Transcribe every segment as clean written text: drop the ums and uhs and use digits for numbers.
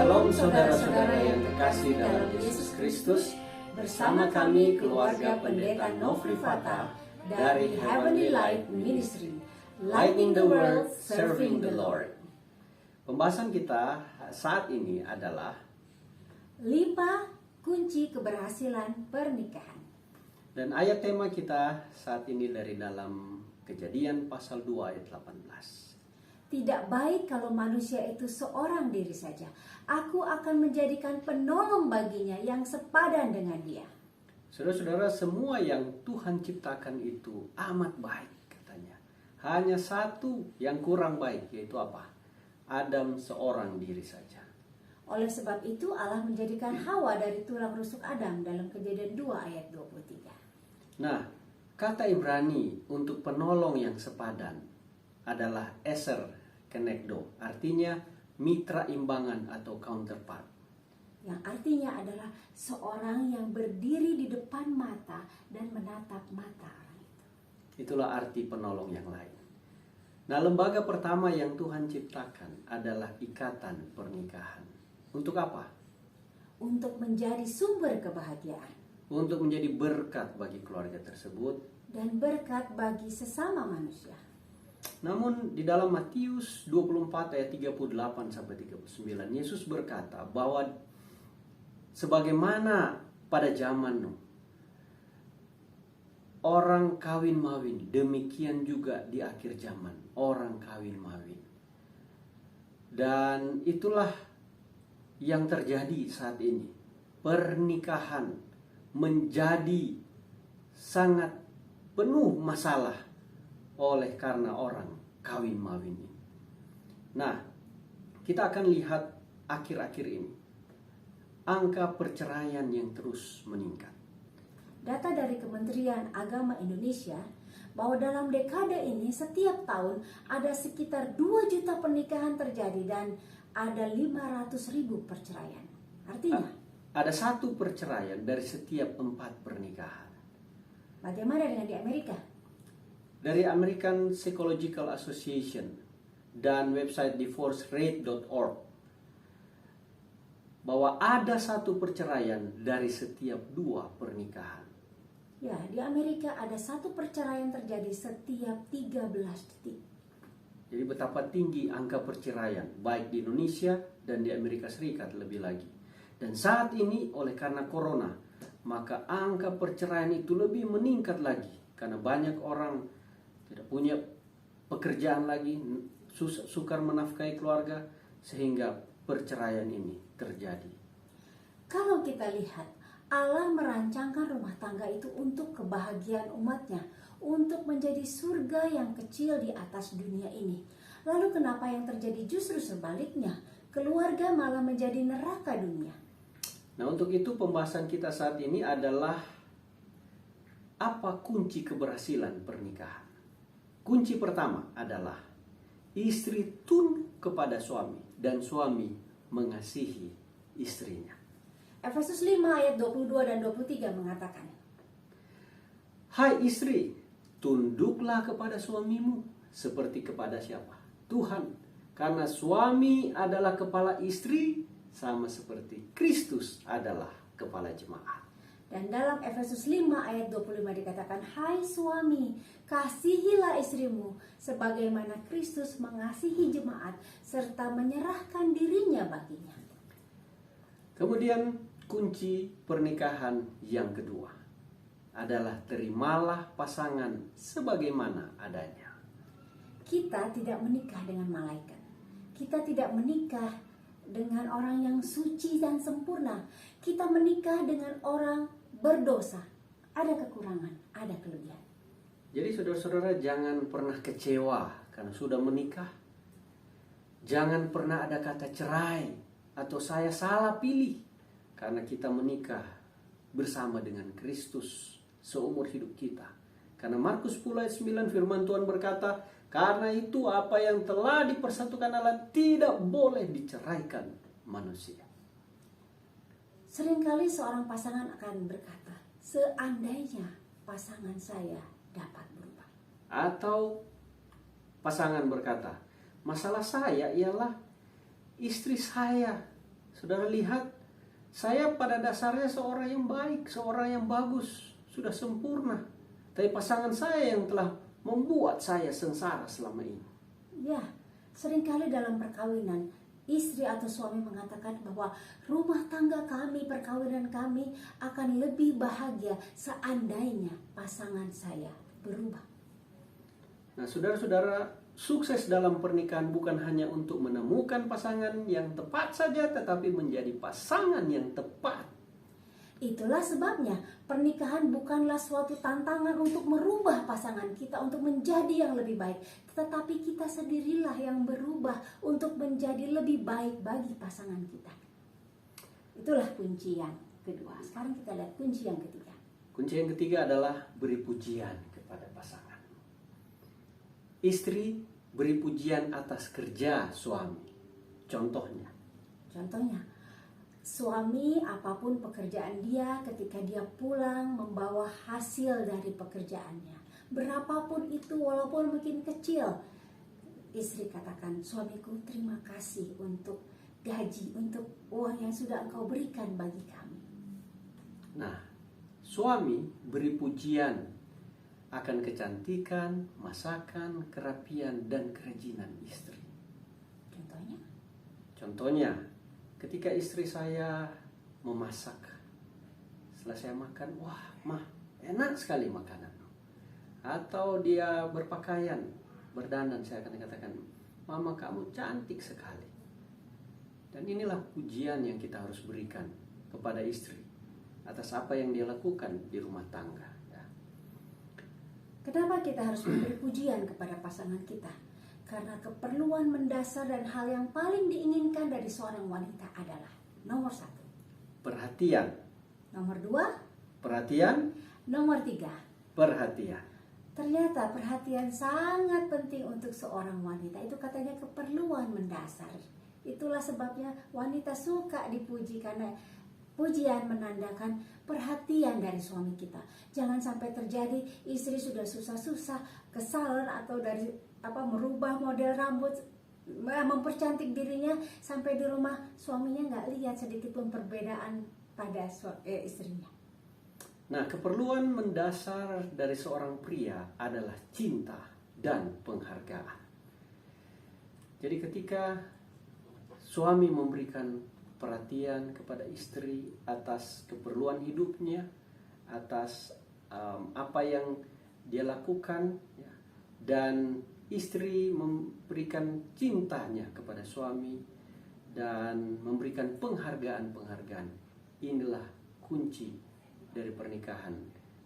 Shalom saudara-saudara yang terkasih dalam Yesus Kristus. Bersama kami keluarga Pendeta Nofri Fata dari Heavenly Light Ministry, Lighting the World, Serving the Lord. Pembahasan kita saat ini adalah 5 kunci keberhasilan pernikahan. Dan ayat tema kita saat ini dari dalam Kejadian pasal 2 ayat 18. Tidak baik kalau manusia itu seorang diri saja. Aku akan menjadikan penolong baginya yang sepadan dengan dia. Saudara-saudara, semua yang Tuhan ciptakan itu amat baik katanya. Hanya satu yang kurang baik, yaitu apa? Adam seorang diri saja. Oleh sebab itu Allah menjadikan Hawa dari tulang rusuk Adam dalam Kejadian 2 ayat 23. Nah, kata Ibrani untuk penolong yang sepadan adalah eser kenekdo, artinya mitra imbangan atau counterpart. Yang artinya adalah seorang yang berdiri di depan mata dan menatap mata orang itu. Itulah arti penolong yang lain. Nah, lembaga pertama yang Tuhan ciptakan adalah ikatan pernikahan. Untuk apa? Untuk menjadi sumber kebahagiaan. Untuk menjadi berkat bagi keluarga tersebut. Dan berkat bagi sesama manusia. Namun di dalam Matius 24 ayat 38 sampai 39 Yesus berkata bahwa sebagaimana pada zaman Nuh orang kawin mawin, demikian juga di akhir zaman orang kawin mawin. Dan itulah yang terjadi saat ini. Pernikahan menjadi sangat penuh masalah oleh karena orang kawin mawin ini. Nah, kita akan lihat akhir-akhir ini angka perceraian yang terus meningkat. Data dari Kementerian Agama Indonesia bahwa dalam dekade ini setiap tahun ada sekitar 2 juta pernikahan terjadi dan ada 500.000 perceraian. Artinya ada 1 perceraian dari setiap 4 pernikahan. Bagaimana dengan di Amerika? Dari American Psychological Association dan website divorcerate.org bahwa ada 1 perceraian dari setiap 2 pernikahan. Ya, di Amerika ada 1 perceraian terjadi setiap 13 detik. Jadi betapa tinggi angka perceraian baik di Indonesia dan di Amerika Serikat lebih lagi. Dan saat ini oleh karena corona, maka angka perceraian itu lebih meningkat lagi karena banyak orang tidak punya pekerjaan lagi, sukar menafkahi keluarga, sehingga perceraian ini terjadi. Kalau kita lihat, Allah merancangkan rumah tangga itu untuk kebahagiaan umatnya, untuk menjadi surga yang kecil di atas dunia ini. Lalu kenapa yang terjadi justru sebaliknya? Keluarga malah menjadi neraka dunia. Nah, untuk itu pembahasan kita saat ini adalah apa kunci keberhasilan pernikahan. Kunci pertama adalah istri tunduk kepada suami dan suami mengasihi istrinya. Efesus 5 ayat 22 dan 23 mengatakan, Hai istri, tunduklah kepada suamimu seperti kepada siapa? Tuhan. Karena suami adalah kepala istri sama seperti Kristus adalah kepala jemaat. Dan dalam Efesus 5 ayat 25 dikatakan, Hai suami, kasihilah istrimu sebagaimana Kristus mengasihi jemaat serta menyerahkan dirinya baginya. Kemudian kunci pernikahan yang kedua adalah terimalah pasangan sebagaimana adanya. Kita tidak menikah dengan malaikat. Kita tidak menikah dengan orang yang suci dan sempurna. Kita menikah dengan orang berdosa. Ada kekurangan, ada kelebihan. Jadi saudara-saudara, jangan pernah kecewa karena sudah menikah. Jangan pernah ada kata cerai atau saya salah pilih karena kita menikah bersama dengan Kristus seumur hidup kita. Karena Markus 10 ayat 9 firman Tuhan berkata, karena itu apa yang telah dipersatukan Allah tidak boleh diceraikan manusia. Seringkali seorang pasangan akan berkata, seandainya pasangan saya dapat berubah. Atau pasangan berkata, masalah saya ialah istri saya Saudara lihat, saya pada dasarnya seorang yang baik, seorang yang bagus, sudah sempurna. Tapi pasangan saya yang telah membuat saya sengsara selama ini. Ya, seringkali dalam perkawinan, istri atau suami mengatakan bahwa rumah tangga kami, perkawinan kami akan lebih bahagia seandainya pasangan saya berubah. Nah, saudara-saudara, sukses dalam pernikahan bukan hanya untuk menemukan pasangan yang tepat saja, tetapi menjadi pasangan yang tepat. Itulah sebabnya pernikahan bukanlah suatu tantangan untuk merubah pasangan kita untuk menjadi yang lebih baik, tetapi kita sendirilah yang berubah untuk menjadi lebih baik bagi pasangan kita. Itulah kunci yang kedua. Sekarang kita lihat kunci yang ketiga. Kunci yang ketiga adalah beri pujian kepada pasangan. Istri beri pujian atas kerja suami. Contohnya, suami apapun pekerjaan dia, ketika dia pulang membawa hasil dari pekerjaannya, berapapun itu, walaupun mungkin kecil, istri katakan, suamiku terima kasih untuk gaji, untuk uang yang sudah engkau berikan bagi kami. Nah, suami beri pujian akan kecantikan, masakan, kerapian, dan kerajinan istri. Contohnya, ketika istri saya memasak, setelah saya makan, wah, mah, enak sekali makanan. Atau dia berpakaian, berdandan, saya akan katakan, mama kamu cantik sekali. Dan inilah pujian yang kita harus berikan kepada istri atas apa yang dia lakukan di rumah tangga. Kenapa kita harus memberi pujian kepada pasangan kita? Karena keperluan mendasar dan hal yang paling diinginkan dari seorang wanita adalah nomor 1, perhatian. Nomor 2, perhatian. Nomor 3, perhatian. Ternyata perhatian sangat penting untuk seorang wanita. Itu katanya keperluan mendasar. Itulah sebabnya wanita suka dipuji, karena pujian menandakan perhatian dari suami kita. Jangan sampai terjadi istri sudah susah-susah ke salon atau dari merubah model rambut, mempercantik dirinya, sampai di rumah suaminya nggak lihat sedikit pun perbedaan pada istrinya. Nah, keperluan mendasar dari seorang pria adalah cinta dan penghargaan. Jadi ketika suami memberikan perhatian kepada istri atas keperluan hidupnya, atas apa yang dia lakukan, ya, dan istri memberikan cintanya kepada suami dan memberikan penghargaan-penghargaan. Inilah kunci dari pernikahan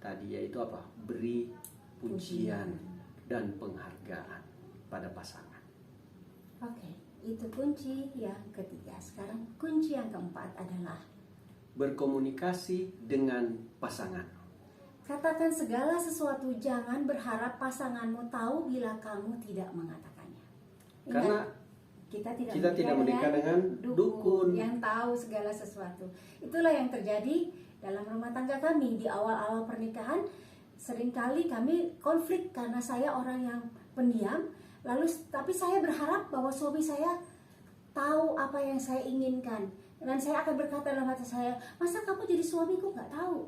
tadi, yaitu apa? Beri pujian dan penghargaan pada pasangan. Oke. Itu kunci yang ketiga. Sekarang kunci yang keempat adalah berkomunikasi dengan pasangan. Katakan segala sesuatu, jangan berharap pasanganmu tahu bila kamu tidak mengatakannya. Ingat, Karena kita tidak menikah dengan dukun yang tahu segala sesuatu. Itulah yang terjadi dalam rumah tangga kami. Di awal-awal pernikahan seringkali kami konflik karena saya orang yang pendiam. Tapi saya berharap bahwa suami saya tahu apa yang saya inginkan. Dan saya akan berkata dalam hati saya, masa kamu jadi suamiku nggak tahu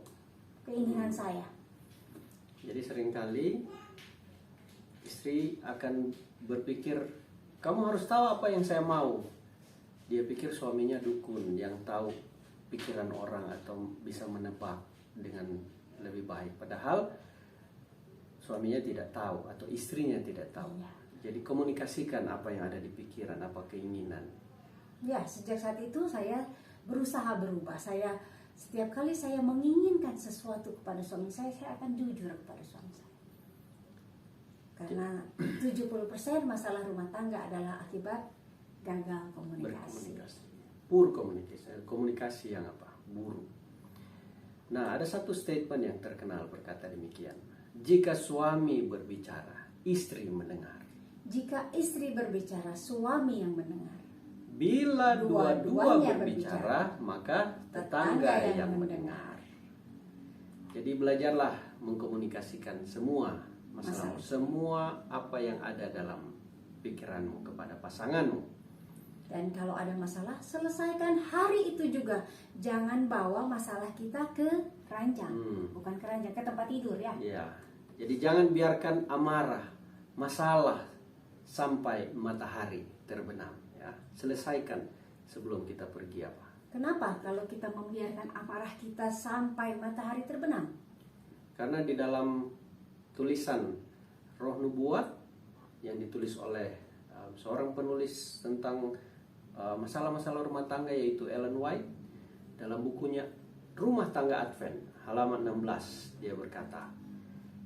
keinginan saya? Jadi seringkali istri akan berpikir, kamu harus tahu apa yang saya mau. Dia pikir suaminya dukun yang tahu pikiran orang atau bisa menebak dengan lebih baik. Padahal suaminya tidak tahu atau istrinya tidak tahu. Jadi komunikasikan apa yang ada di pikiran, apa keinginan. Ya, sejak saat itu saya berusaha berubah. Setiap kali saya menginginkan sesuatu kepada suami saya akan jujur kepada suami saya. Karena 70% masalah rumah tangga adalah akibat gagal komunikasi. Poor komunikasi yang buruk. Nah, ada satu statement yang terkenal berkata demikian. Jika suami berbicara, istri mendengar. Jika istri berbicara, suami yang mendengar. Bila dua-duanya berbicara, maka tetangga yang mendengar. Jadi belajarlah mengkomunikasikan semua masalah, semua apa yang ada dalam pikiranmu kepada pasanganmu. Dan kalau ada masalah, selesaikan hari itu juga. Jangan bawa masalah kita ke ranjang. Bukan ke ranjang, ke tempat tidur ya. Ya. Jadi jangan biarkan amarah, masalah sampai matahari terbenam. Ya. Selesaikan sebelum kita pergi apa. Kenapa kalau kita membiarkan amarah kita sampai matahari terbenam? Karena di dalam tulisan Roh Nubuat yang ditulis oleh seorang penulis tentang masalah-masalah rumah tangga, yaitu Ellen White, dalam bukunya Rumah Tangga Advent halaman 16, dia berkata,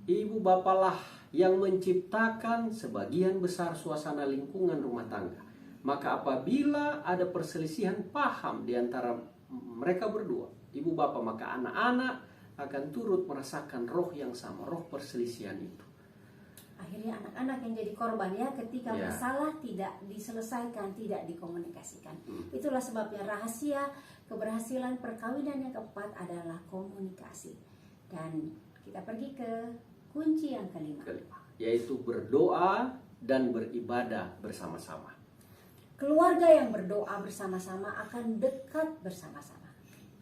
ibu bapalah yang menciptakan sebagian besar suasana lingkungan rumah tangga. Maka apabila ada perselisihan paham di antara mereka berdua, ibu bapak, maka anak-anak akan turut merasakan roh yang sama, roh perselisihan itu. Akhirnya anak-anak yang jadi korban ya ketika masalah tidak diselesaikan, tidak dikomunikasikan. Itulah sebabnya rahasia keberhasilan perkawinan yang keempat adalah komunikasi. Dan kita pergi ke kunci yang kelima, yaitu berdoa dan beribadah bersama-sama. Keluarga yang berdoa bersama-sama akan dekat bersama-sama.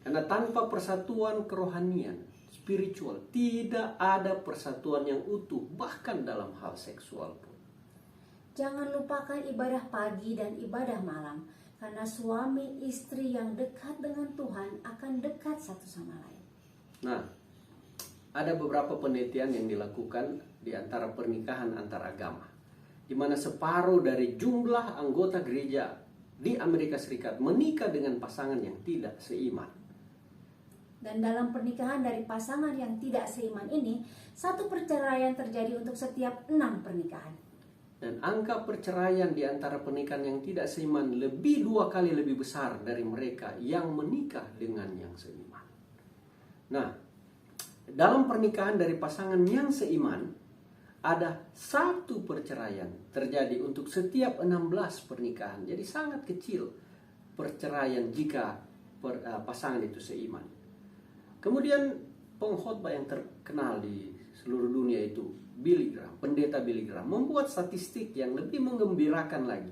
Karena tanpa persatuan kerohanian, spiritual, tidak ada persatuan yang utuh, bahkan dalam hal seksual pun. Jangan lupakan ibadah pagi dan ibadah malam, karena suami istri yang dekat dengan Tuhan akan dekat satu sama lain. Nah, ada beberapa penelitian yang dilakukan di antara pernikahan antar agama, di mana separuh dari jumlah anggota gereja di Amerika Serikat menikah dengan pasangan yang tidak seiman. Dan dalam pernikahan dari pasangan yang tidak seiman ini, 1 perceraian terjadi untuk setiap 6 pernikahan. Dan angka perceraian di antara pernikahan yang tidak seiman lebih 2 kali lebih besar dari mereka yang menikah dengan yang seiman. Nah, dalam pernikahan dari pasangan yang seiman, ada 1 perceraian terjadi untuk setiap 16 pernikahan. Jadi sangat kecil perceraian jika pasangan itu seiman. Kemudian pengkhotbah yang terkenal di seluruh dunia itu, Billy Graham, pendeta Billy Graham, membuat statistik yang lebih menggembirakan lagi,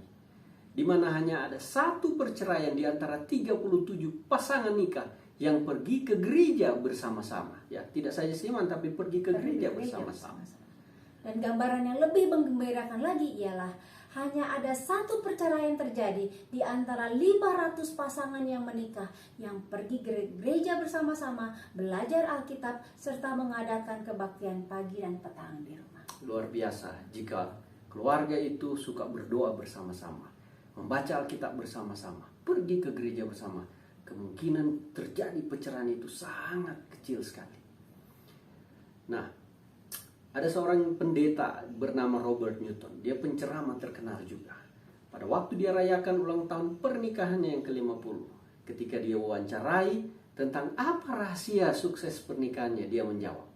di mana hanya ada 1 perceraian di antara 37 pasangan nikah yang pergi ke gereja bersama-sama. Ya, tidak saja seiman tapi pergi ke gereja bersama-sama. Dan gambaran yang lebih menggembirakan lagi ialah hanya ada 1 perceraian terjadi di antara 500 pasangan yang menikah yang pergi gereja bersama-sama, belajar Alkitab, serta mengadakan kebaktian pagi dan petang di rumah. Luar biasa jika keluarga itu suka berdoa bersama-sama, membaca Alkitab bersama-sama, pergi ke gereja bersama. Kemungkinan terjadi perceraian itu sangat kecil sekali. Nah, ada seorang pendeta bernama Robert Newton. Dia penceramah terkenal juga. Pada waktu dia rayakan ulang tahun pernikahannya yang ke-50, ketika dia wawancarai tentang apa rahasia sukses pernikahannya, dia menjawab,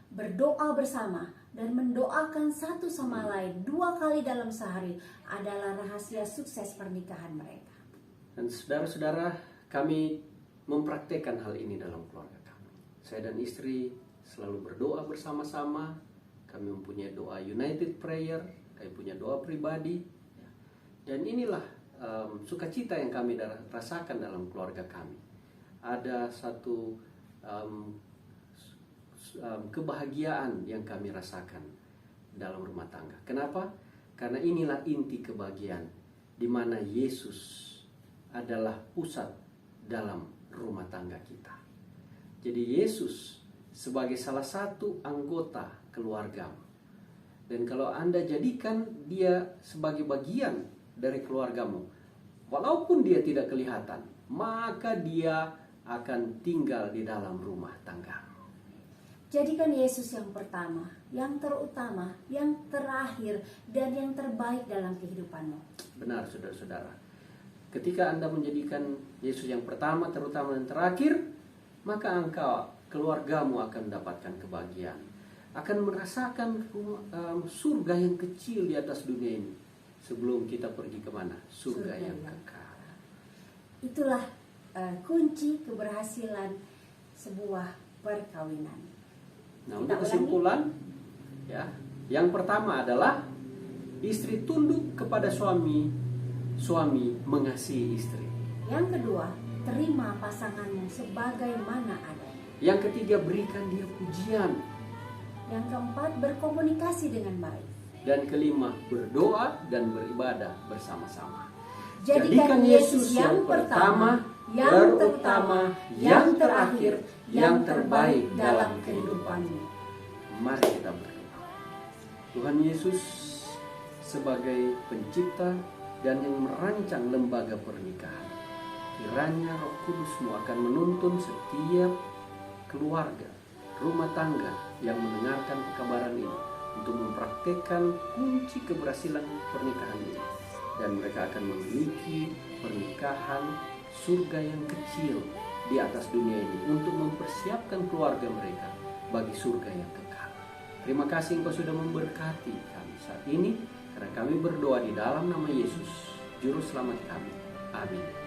berdoa bersama dan mendoakan satu sama lain 2 kali dalam sehari adalah rahasia sukses pernikahan mereka. Dan saudara-saudara, kami mempraktekkan hal ini dalam keluarga kami. Saya dan istri selalu berdoa bersama-sama. Kami mempunyai doa United Prayer, kami punya doa pribadi. Dan inilah sukacita yang kami rasakan dalam keluarga kami. Ada satu kebahagiaan yang kami rasakan dalam rumah tangga. Kenapa? Karena inilah inti kebahagiaan, di mana Yesus adalah pusat dalam rumah tangga kita. Jadi Yesus sebagai salah satu anggota keluargamu. Dan kalau Anda jadikan dia sebagai bagian dari keluargamu, walaupun dia tidak kelihatan, maka dia akan tinggal di dalam rumah tanggamu. Jadikan Yesus yang pertama, yang terutama, yang terakhir, dan yang terbaik dalam kehidupanmu. Benar, saudara-saudara. Ketika Anda menjadikan Yesus yang pertama, terutama, dan terakhir, maka keluargamu akan mendapatkan kebahagiaan. Akan merasakan surga yang kecil di atas dunia ini. Sebelum kita pergi kemana? Surga yang kekal. Itulah kunci keberhasilan sebuah perkawinan. Nah, untuk kesimpulan, ya, yang pertama adalah istri tunduk kepada suami suami mengasihi istri. Yang kedua, terima pasanganmu sebagaimana adanya. Yang ketiga, berikan dia pujian. Yang keempat, berkomunikasi dengan baik. Dan kelima, berdoa dan beribadah bersama-sama. Jadikan Yesus yang pertama, yang terutama, yang terakhir, yang terbaik dalam kehidupanmu. Mari kita berdoa. Tuhan Yesus sebagai pencipta dan yang merancang lembaga pernikahan, kiranya Roh Kudus-Mu akan menuntun setiap keluarga, rumah tangga yang mendengarkan pekabaran ini untuk mempraktekkan kunci keberhasilan pernikahan ini, dan mereka akan memiliki pernikahan surga yang kecil di atas dunia ini untuk mempersiapkan keluarga mereka bagi surga yang kekal. Terima kasih Engkau sudah memberkati kami saat ini, karena kami berdoa di dalam nama Yesus, Juru Selamat kami. Amin.